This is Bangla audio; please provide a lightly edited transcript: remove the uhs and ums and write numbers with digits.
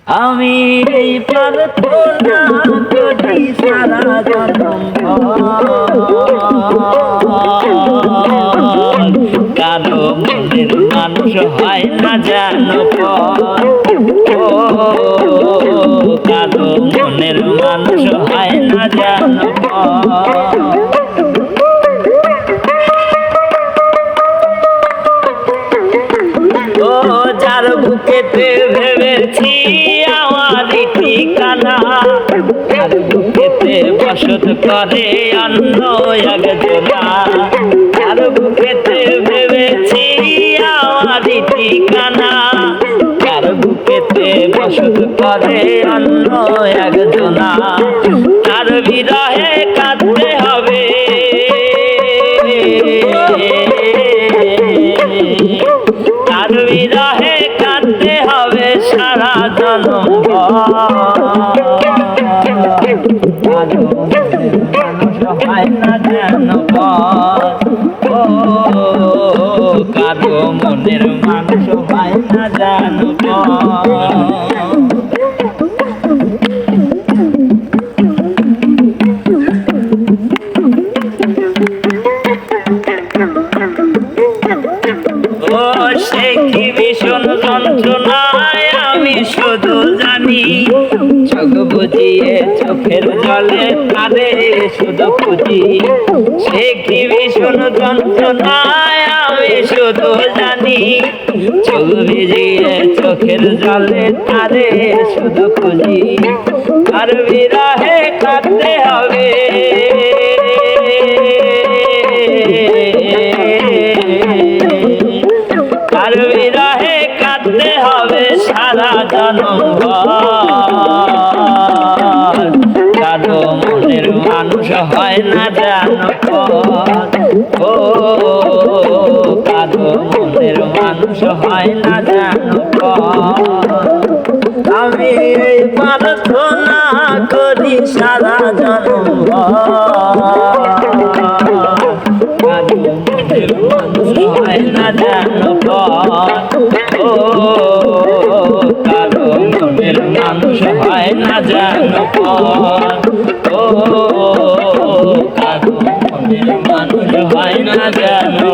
আমি এই প্রার্থনা করি সারা জনম কারো মনের মানুষ হয় না জানো ও কারো মনের মানুষ হয় না জানো ও যার বুকেতে ভেবেছি আমারই ঠিকানা যার বুকেতে বসত করে অন্য একজনা যার বুকেতে ভেবেছি আমারই ঠিকানা যার বুকেতে বসত করে অন্য একজনা তার বিরহে কাঁদতে হবে তার বিরহে কাঁদতে হবে সারা জনম মানুষ হয় না যেন ও কারো মনের মানুষ হয় না যেন ও সে কি ভীষণ যন্ত্রণায় আমি শুধু জানি চোখ বুঝিয়ে চোখের জলে তারে শুধু খুঁজি সে কি ভীষণ যন্ত্রণায় আমি শুধু জানি চোখ বুঝিয়ে চোখের জলে তারে শুধু খুঁজি আর বিরহে কাঁদতে হবে আর বিরহে কাঁদতে হবে সারা জনম কারো মনের মানুষ হয় না জানো ও কারো মনের মানুষ হয় না জানো আমি এই প্রার্থনা করি সারা জনম কারো মনের মানুষ হয় না জানো ও কারো মনের মানুষ হয় না জানো ও কারো মনের মানুষ হয় না জানো